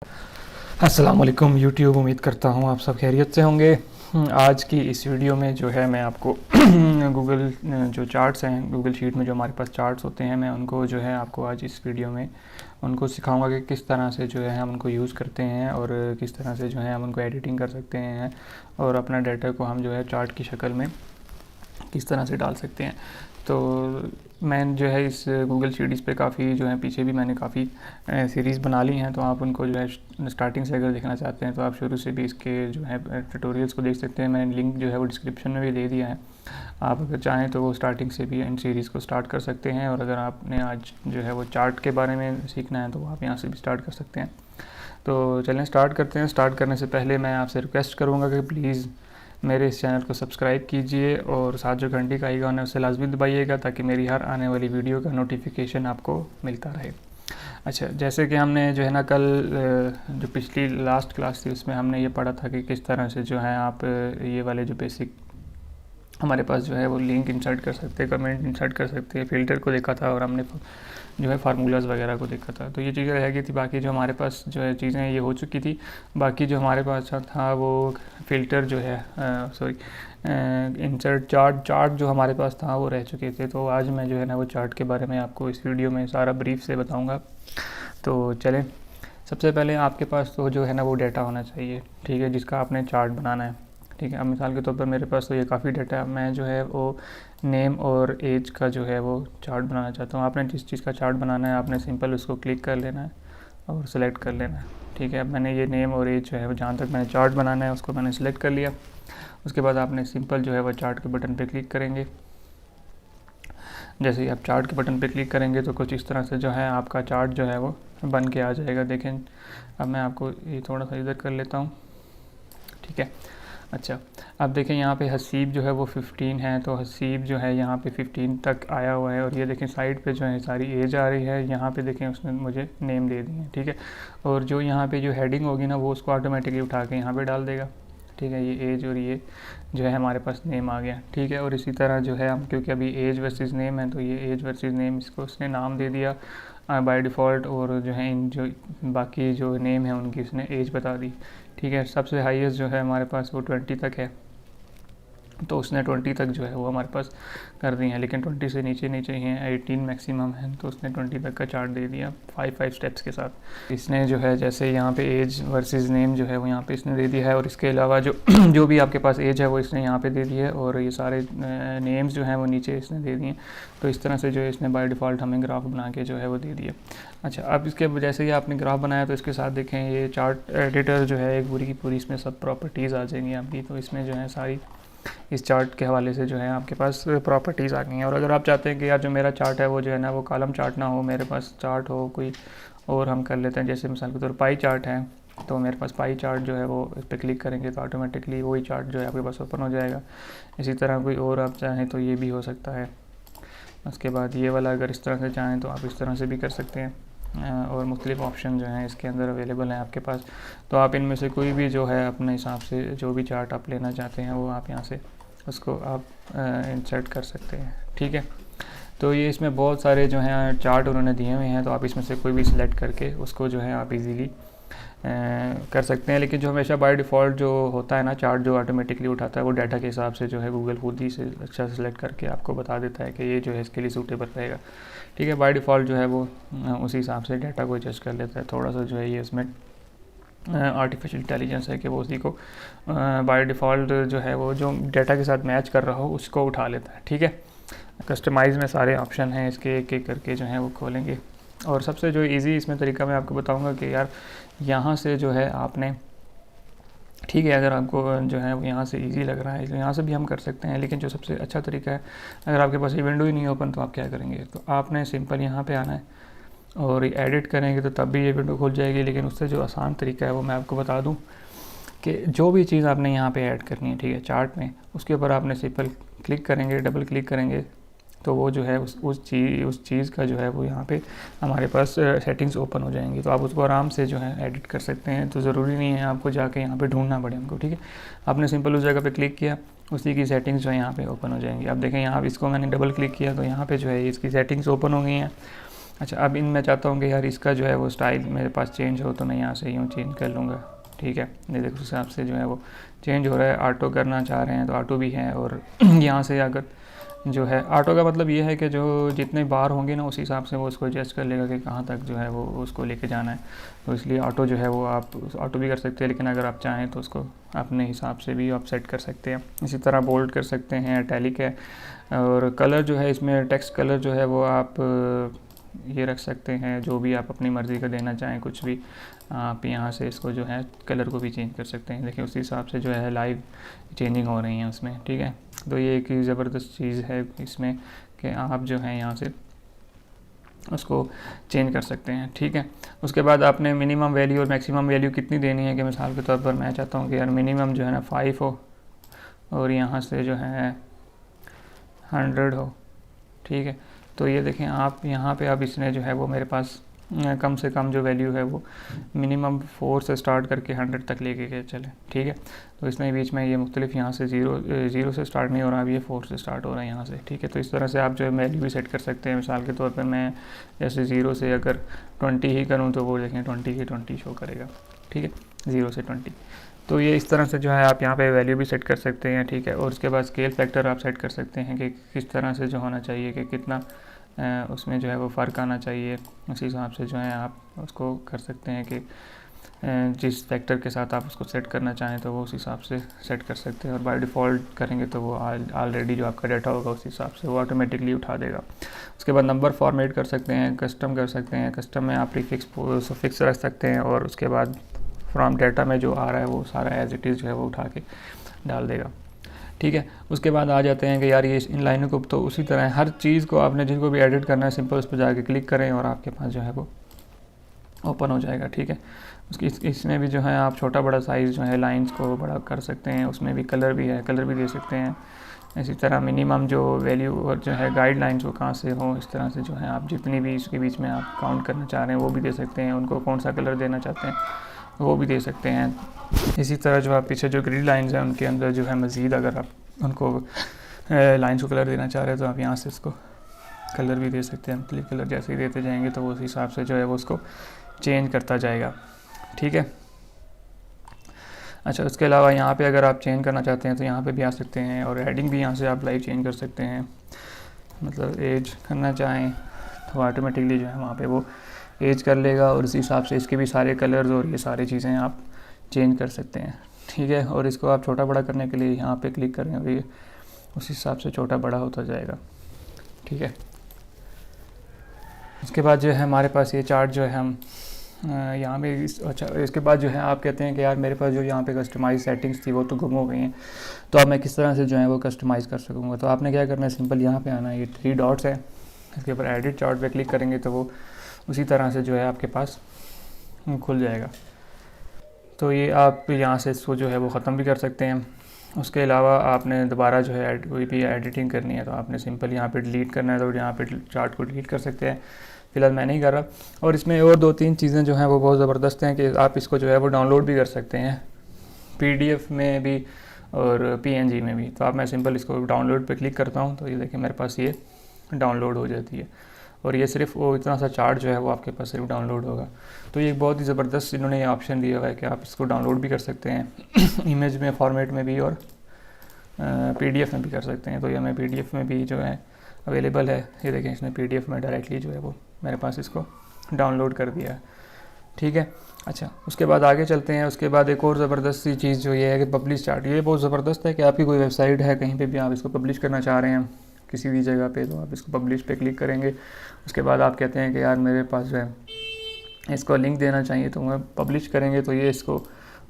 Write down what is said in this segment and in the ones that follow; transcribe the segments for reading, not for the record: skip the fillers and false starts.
अस्सलाम वालेकुम यूट्यूब। उम्मीद करता हूँ आप सब खैरियत से होंगे। आज की इस वीडियो में जो है मैं आपको गूगल जो चार्ट्स हैं, गूगल शीट में जो हमारे पास चार्ट्स होते हैं, मैं उनको जो है आपको आज इस वीडियो में उनको सिखाऊंगा कि किस तरह से जो है हम उनको यूज़ करते हैं और किस तरह से जो है हम उनको एडिटिंग कर सकते हैं और अपना डाटा को हम जो है चार्ट की शक्ल में किस तरह से डाल सकते हैं। तो मैं जो है इस गूगल शीट्स पे काफ़ी जो है पीछे भी मैंने काफ़ी सीरीज़ बना ली हैं, तो आप उनको जो है स्टार्टिंग से अगर देखना चाहते हैं तो आप शुरू से भी इसके जो है ट्यूटोरियल्स को देख सकते हैं। मैंने लिंक जो है वो डिस्क्रिप्शन में भी दे दिया है। आप अगर चाहें तो वो स्टार्टिंग से भी इन सीरीज़ को स्टार्ट कर सकते हैं, और अगर आपने आज जो है वो चार्ट के बारे में सीखना है तो आप यहाँ से भी स्टार्ट कर सकते हैं। तो चलें स्टार्ट करते हैं। स्टार्ट करने से पहले मैं आपसे रिक्वेस्ट करूँगा कि प्लीज़ मेरे इस चैनल को सब्सक्राइब कीजिए और साथ जो घंटी का आइकॉन है उसे लाजमी दबाइएगा ताकि मेरी हर आने वाली वीडियो का नोटिफिकेशन आपको मिलता रहे। अच्छा, जैसे कि हमने जो है ना कल जो पिछली लास्ट क्लास थी उसमें हमने ये पढ़ा था कि किस तरह से जो है आप ये वाले जो बेसिक हमारे पास जो है वो लिंक इंसर्ट कर सकते हैं, कमेंट इंसर्ट कर सकते हैं, फ़िल्टर को देखा था और हमने जो है फार्मूलाज़ वगैरह को देखा था। तो ये चीज़ें रह गई थी, बाकी जो हमारे पास जो है चीज़ें ये हो चुकी थी। बाकी जो हमारे पास था वो फ़िल्टर जो है इंसर्ट चार्ट जो हमारे पास था वो रह चुके थे। तो आज मैं जो है ना वो चार्ट के बारे में आपको इस वीडियो में सारा ब्रीफ से बताऊँगा। तो चलें, सबसे पहले आपके पास तो जो है ना वो डाटा होना चाहिए, ठीक है, जिसका आपने चार्ट बनाना है। ठीक है, अब मिसाल के तौर पर मेरे पास तो ये काफ़ी डाटा है। मैं जो है वो नेम और एज का जो है वो चार्ट बनाना चाहता हूँ। आपने जिस चीज़ का चार्ट बनाना है आपने सिंपल उसको क्लिक कर लेना है और सेलेक्ट कर लेना है। ठीक है, अब मैंने ये नेम और एज जो है जहाँ तक मैंने चार्ट बनाना है उसको मैंने सेलेक्ट कर लिया। उसके बाद आपने सिंपल जो है वो चार्ट के बटन पर क्लिक करेंगे। जैसे ही आप चार्ट के बटन पर क्लिक करेंगे तो कुछ इस तरह से जो है आपका चार्ट जो है वो बन के आ जाएगा। देखें, अब मैं आपको ये थोड़ा सा इधर कर लेता हूँ। ठीक है, अच्छा, अब देखें यहाँ पे हसीब जो है वो 15 है, तो हसीब जो है यहाँ पे 15 तक आया हुआ है। और ये देखें साइड पे जो है सारी एज आ रही है। यहाँ पे देखें उसने मुझे नेम दे दी है। ठीक है, और जो यहाँ पे जो हेडिंग होगी ना वो उसको ऑटोमेटिकली उठा के यहाँ पे डाल देगा। ठीक है, ये एज और ये जो है हमारे पास नेम आ गया। ठीक है, और इसी तरह जो है हम क्योंकि अभी एज वर्सेस नेम है तो ये एज वर्सेस नेम इसको उसने नाम दे दिया बाय डिफ़ॉल्ट, और जो है इन जो बाकी जो नेम है उनकी उसने एज बता दी। ठीक है, सबसे हाईएस्ट जो है हमारे पास वो 20 तक है, तो उसने 20 तक जो है वो हमारे पास कर दी है, लेकिन 20 से नीचे नीचे ही हैं, 18 मैक्सिमम है, तो उसने 20 तक का चार्ट दे दिया 5 स्टेप्स के साथ। इसने जो है जैसे यहाँ पे एज वर्सेस नेम जो है वो यहाँ पे इसने दे दिया है, और इसके अलावा जो जो भी आपके पास एज है वो इसने यहाँ पे दे दी है, और ये सारे नेम्स जो हैं वो नीचे इसने दे दिए। तो इस तरह से जो है इसने बाय डिफ़ॉल्ट हमें ग्राफ बना के जो है वो दे दिया। अच्छा, अब इसके जैसे ही आपने ग्राफ बनाया तो इसके साथ देखें ये चार्ट एडिटर जो है एक पूरी की पूरी इसमें सब प्रॉपर्टीज़ आ जाएंगी आपकी। तो इसमें जो है सारी इस चार्ट के हवाले से जो है आपके पास प्रॉपर्टीज़ आ गई हैं। और अगर आप चाहते हैं कि यार जो मेरा चार्ट है वो जो है ना वो कॉलम चार्ट ना हो, मेरे पास चार्ट हो कोई और, हम कर लेते हैं। जैसे मिसाल के तौर पर पाई चार्ट है, तो मेरे पास पाई चार्ट जो है वो इस पर क्लिक करेंगे तो ऑटोमेटिकली वही चार्ट जो है आपके पास ओपन हो जाएगा। इसी तरह कोई और आप चाहें तो ये भी हो सकता है। उसके बाद ये वाला अगर इस तरह से चाहें तो आप इस तरह से भी कर सकते हैं, और मुख्तलिफ़ ऑप्शन जो हैं इसके अंदर अवेलेबल हैं आपके पास। तो आप इनमें से कोई भी जो है अपने हिसाब से जो भी चार्ट आप लेना चाहते हैं वो आप यहाँ से उसको आप इंसर्ट कर सकते हैं। ठीक है, तो ये इसमें बहुत सारे जो हैं चार्ट उन्होंने दिए हुए हैं, तो आप इसमें से कोई भी सिलेक्ट करके उसको जो है आप इजीली कर सकते हैं। लेकिन जो हमेशा बाय डिफ़ॉल्ट जो होता है ना चार्ट जो ऑटोमेटिकली उठाता है वो डाटा के हिसाब से जो है गूगल खुद ही से अच्छा सेलेक्ट करके आपको बता देता है कि ये जो है इसके लिए सूटेबल रहेगा। ठीक है, बाय डिफ़ॉल्ट जो है वो उसी हिसाब से डाटा को एडजस्ट कर लेता है। थोड़ा सा जो है ये इसमें आर्टिफिशियल इंटेलिजेंस है कि वो उसी को बाय डिफ़ॉल्ट जो है वो जो डाटा के साथ मैच कर रहा हो उसको उठा लेता है। ठीक है, कस्टमाइज़ में सारे ऑप्शन हैं इसके, एक एक करके जो है वो खोलेंगे। और सबसे जो इजी इसमें तरीका मैं आपको बताऊंगा कि यार यहाँ से जो है आपने, ठीक है, अगर आपको जो है यहाँ से इजी लग रहा है तो यहाँ से भी हम कर सकते हैं, लेकिन जो सबसे अच्छा तरीका है अगर आपके पास ये विंडो ही नहीं ओपन तो आप क्या करेंगे, तो आपने सिंपल यहाँ पे आना है और एडिट करेंगे तो तब भी ये विंडो खुल जाएगी। लेकिन उससे जो आसान तरीका है वो मैं आपको बता दूँ कि जो भी चीज़ आपने यहाँ पे ऐड करनी है, ठीक है, चार्ट में, उसके ऊपर आपने सिंपल क्लिक करेंगे, डबल क्लिक करेंगे तो वो जो है उस चीज़ का जो है वो यहाँ पे हमारे पास सेटिंग्स ओपन हो जाएंगी। तो आप उसको आराम से जो है एडिट कर सकते हैं। तो ज़रूरी नहीं है आपको जाके यहाँ पे ढूंढना पड़े उनको। ठीक है, आपने सिंपल उस जगह पे क्लिक किया, उसी की सेटिंग्स जो है यहाँ पे ओपन हो जाएंगी। आप देखें यहाँ इसको मैंने डबल क्लिक किया तो यहाँ पे जो है इसकी सेटिंग्स ओपन हो गई हैं। अच्छा, अब इन मैं चाहता हूँ कि यार इसका जो है वो स्टाइल मेरे पास चेंज हो, तो मैं यहाँ से यूँ चेंज कर लूँगा। ठीक है, ये देखो उस हिसाब से जो है वो चेंज हो रहा है। ऑटो करना चाह रहे हैं तो ऑटो भी है, और यहाँ से अगर जो है ऑटो का मतलब ये है कि जो जितने बार होंगे ना उस हिसाब से वो उसको एडजस्ट कर लेगा कि कहाँ तक जो है वो उसको लेके जाना है। तो इसलिए ऑटो जो है वो आप ऑटो भी कर सकते हैं, लेकिन अगर आप चाहें तो उसको अपने हिसाब से भी आप सेट कर सकते हैं। इसी तरह बोल्ड कर सकते हैं, इटैलिक है, और कलर जो है इसमें टेक्स्ट कलर जो है वो आप ये रख सकते हैं, जो भी आप अपनी मर्ज़ी का देना चाहें कुछ भी आप यहाँ से इसको जो है कलर को भी चेंज कर सकते हैं। देखिए उसी हिसाब से जो है लाइव चेंजिंग हो रही हैं उसमें। ठीक है, तो ये एक ज़बरदस्त चीज़ है इसमें कि आप जो है यहाँ से उसको चेंज कर सकते हैं। ठीक है, उसके बाद आपने मिनिमम वैल्यू और मैक्सिमम वैल्यू कितनी देनी है, कि मिसाल के तौर पर मैं चाहता हूँ कि यार मिनिमम जो है ना 5 हो और यहाँ से जो है 100 हो। ठीक है, तो ये देखें आप यहाँ पे अब इसने जो है वो मेरे पास कम से कम जो वैल्यू है वो मिनिमम 4 से स्टार्ट करके 100 तक लेके गए चले। ठीक है, तो इसमें बीच में ये मुख्तलिफ यहाँ से ज़ीरो से स्टार्ट नहीं हो रहा, अब ये 4 से स्टार्ट हो रहा है यहाँ से। ठीक है, तो इस तरह से आप जो है वैल्यू भी सेट कर सकते हैं। मिसाल के तौर पर मैं जैसे 0 से अगर 20 ही करूँ तो वो देखें 20 की 20 शो करेगा। ठीक है, 0 से 20। तो ये इस तरह से जो है आप यहाँ पे वैल्यू भी सेट कर सकते हैं। ठीक है, और उसके बाद स्केल फैक्टर आप सेट कर सकते हैं कि किस तरह से जो होना चाहिए, कि कितना उसमें जो है वो फ़र्क आना चाहिए। उसी हिसाब से जो है आप उसको कर सकते हैं कि जिस फैक्टर के साथ आप उसको सेट करना चाहें तो वो उस हिसाब से सेट कर सकते हैं। और बाय डिफ़ॉल्ट करेंगे तो वो ऑलरेडी जो आपका डाटा होगा उस हिसाब से वो ऑटोमेटिकली उठा देगा। उसके बाद नंबर फॉर्मेट कर सकते हैं, कस्टम कर सकते हैं। कस्टम में आप प्रीफिक्स फिक्स रख सकते हैं, और उसके बाद फ्रॉम डाटा में जो आ रहा है वो सारा एज इट इज़ जो है वो उठा के डाल देगा। ठीक है, उसके बाद आ जाते हैं कि यार ये इन लाइनों को तो उसी तरह हर चीज़ को आपने जिनको भी एडिट करना है सिंपल उस पर जाके क्लिक करें और आपके पास जो है वो ओपन हो जाएगा। ठीक है, उसकी इसमें भी जो है आप छोटा बड़ा साइज़ जो है लाइंस को बड़ा कर सकते हैं। उसमें भी कलर भी है, कलर भी दे सकते हैं। इसी तरह मिनिमम जो वैल्यू और जो है गाइडलाइंस वो कहाँ से हो, इस तरह से जो है आप जितनी भी इसके बीच में आप काउंट करना चाह रहे हैं वो भी दे सकते हैं। उनको कौन सा कलर देना चाहते हैं वो भी दे सकते हैं। इसी तरह जो आप पीछे जो ग्रिड लाइंस हैं उनके अंदर जो है मज़ीद अगर आप उनको लाइंस को कलर देना चाह रहे हैं तो आप यहाँ से इसको कलर भी दे सकते हैं। मुख्तलिफ कलर जैसे ही देते जाएंगे तो वो उस हिसाब से जो है वो उसको चेंज करता जाएगा। ठीक है, अच्छा, उसके अलावा यहाँ पे अगर आप चेंज करना चाहते हैं तो यहाँ पे भी आ सकते हैं, और हेडिंग भी यहाँ से आप लाइव चेंज कर सकते हैं। मतलब एज करना चाहें तो ऑटोमेटिकली जो है वहाँ पे वो एज कर लेगा, और इसी हिसाब से इसके भी सारे कलर्स और ये सारी चीज़ें आप चेंज कर सकते हैं। ठीक है, और इसको आप छोटा बड़ा करने के लिए यहाँ पे क्लिक करें और ये उस हिसाब से छोटा बड़ा होता जाएगा। ठीक है, उसके बाद जो है हमारे पास ये चार्ट जो है हम यहाँ पे अच्छा, इसके बाद जो है आप कहते हैं कि यार मेरे पास जो यहाँ पे कस्टमाइज सेटिंग्स थी वो तो गुम हो गई हैं, तो अब मैं किस तरह से जो है वो कस्टमाइज़ कर सकूँगा। तो आपने क्या करना है, सिंपल यहाँ पे आना है, ये 3 डॉट्स है, इसके ऊपर एडिट चार्ट पे क्लिक करेंगे तो वो उसी तरह से जो है आपके पास खुल जाएगा। तो ये आप यहाँ से इसको जो है वो ख़त्म भी कर सकते हैं। उसके अलावा आपने दोबारा जो है कोई भी एडिटिंग करनी है तो आपने सिंपल यहाँ पे डिलीट करना है तो यहाँ पे चार्ट को डिलीट कर सकते हैं। फ़िलहाल मैं नहीं कर रहा। और इसमें और 2-3 चीज़ें जो हैं वो बहुत ज़बरदस्त हैं कि आप इसको जो है वो डाउनलोड भी कर सकते हैं, PDF में भी और PNG में भी। तो आप मैं सिंपल इसको डाउनलोड पे क्लिक करता हूँ तो ये देखिए मेरे पास ये डाउनलोड हो जाती है, और ये सिर्फ वो इतना सा चार्ट जो है वो आपके पास सिर्फ डाउनलोड होगा। तो ये एक बहुत ही ज़बरदस्त इन्होंने ये ऑप्शन दिया हुआ है कि आप इसको डाउनलोड भी कर सकते हैं इमेज में फॉर्मेट में भी, और PDF में भी कर सकते हैं। तो ये हमें PDF में भी जो है अवेलेबल है। ये देखें इसने PDF में डायरेक्टली जो है वो मेरे पास इसको डाउनलोड कर दिया है। ठीक है, अच्छा, उसके बाद आगे चलते हैं। उसके बाद एक और ज़बरदस्त सी चीज़ जो ये है कि पब्लिश चार्ट। ये बहुत ज़बरदस्त है कि आपकी कोई वेबसाइट है, कहीं पे भी आप इसको पब्लिश करना चाह रहे हैं किसी भी जगह पे, तो आप इसको पब्लिश पे क्लिक करेंगे। उसके बाद आप कहते हैं कि यार मेरे पास जो है इसको लिंक देना चाहिए, तो मैं पब्लिश करेंगे तो ये इसको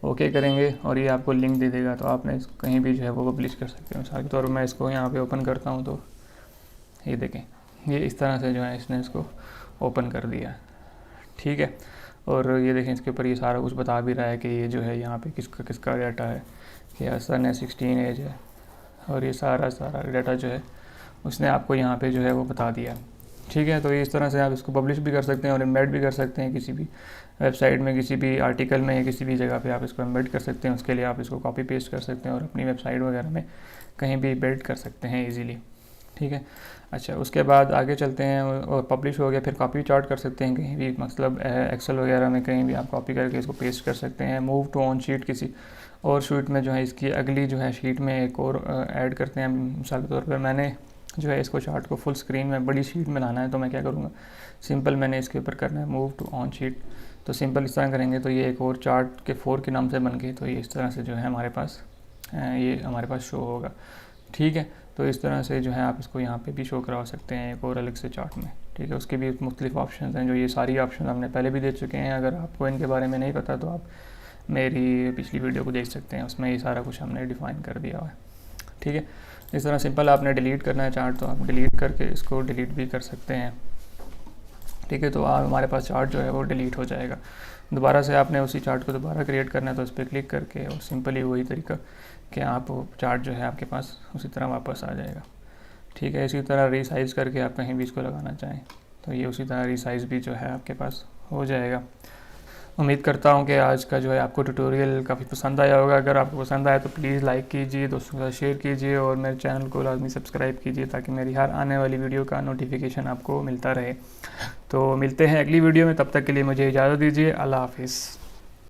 ओके करेंगे और ये आपको लिंक दे देगा। तो आपने इसको कहीं भी जो है वो पब्लिश कर सकते हैं। मिसाल के तौर पर मैं इसको यहाँ पे ओपन करता हूँ तो ये देखें ये इस तरह से जो है इसने इसको ओपन कर दिया। ठीक है, और ये देखें इसके ऊपर ये सारा कुछ बता भी रहा है कि ये जो है यहाँ पे किसका किसका डाटा है, कि हसन है 16 एज है, और ये सारा डाटा जो है उसने आपको यहाँ पे जो है वो बता दिया। ठीक है, तो इस तरह से आप इसको पब्लिश भी कर सकते हैं और एम्बेड भी कर सकते हैं किसी भी वेबसाइट में, किसी भी आर्टिकल में या किसी भी जगह पे आप इसको एम्बेड कर सकते हैं। उसके लिए आप इसको कॉपी पेस्ट कर सकते हैं और अपनी वेबसाइट वगैरह में कहीं भी बिल्ड कर सकते हैं ईज़िली। ठीक है। अच्छा, उसके बाद आगे चलते हैं और पब्लिश हो गया, फिर कॉपी चार्ट कर सकते हैं कहीं भी, मतलब एक्सेल वगैरह में कहीं भी आप कॉपी करके इसको पेस्ट कर सकते हैं। मूव टू ऑन शीट, किसी और शीट में जो है इसकी अगली जो है शीट में एक और ऐड करते हैं। मिसाल के तौर पर मैंने जो है इसको चार्ट को फुल स्क्रीन में बड़ी शीट में लाना है, तो मैं क्या करूँगा, सिंपल मैंने इसके ऊपर करना है मूव टू ऑन शीट। तो सिंपल इस तरह करेंगे तो ये एक और चार्ट के 4 के नाम से बन के, तो ये इस तरह से जो है हमारे पास ये हमारे पास शो होगा। ठीक है, तो इस तरह से जो है आप इसको यहाँ पे भी शो करवा सकते हैं एक और अलग से चार्ट में। ठीक है, उसके भी मुख्तलिफ ऑप्शन हैं, जो ये सारी ऑप्शन हमने पहले भी दे चुके हैं। अगर आपको इनके बारे में नहीं पता तो आप मेरी पिछली वीडियो को देख सकते हैं, उसमें ये सारा कुछ हमने डिफ़ाइन कर दिया हुआ है। ठीक है, इस तरह सिंपल आपने डिलीट करना है चार्ट तो आप डिलीट करके इसको डिलीट भी कर सकते हैं। ठीक है, तो हमारे पास चार्ट जो है वो डिलीट हो जाएगा। दोबारा से आपने उसी चार्ट को दोबारा क्रिएट करना है, तो उस पर क्लिक करके और सिंपली वही तरीका कि आप चार्ट जो है आपके पास उसी तरह वापस आ जाएगा। ठीक है, इसी तरह रीसाइज़ करके आप कहीं भी इसको लगाना चाहें तो ये उसी तरह रीसाइज़ भी जो है आपके पास हो जाएगा। उम्मीद करता हूँ कि आज का जो है आपको ट्यूटोरियल काफ़ी पसंद आया होगा। अगर आपको पसंद आया तो प्लीज़ लाइक कीजिए, दोस्तों के साथ शेयर कीजिए और मेरे चैनल को लाजमी सब्सक्राइब कीजिए ताकि मेरी हर आने वाली वीडियो का नोटिफिकेशन आपको मिलता रहे। तो मिलते हैं अगली वीडियो में, तब तक के लिए मुझे इजाज़त दीजिए। अल्लाह हाफिज़।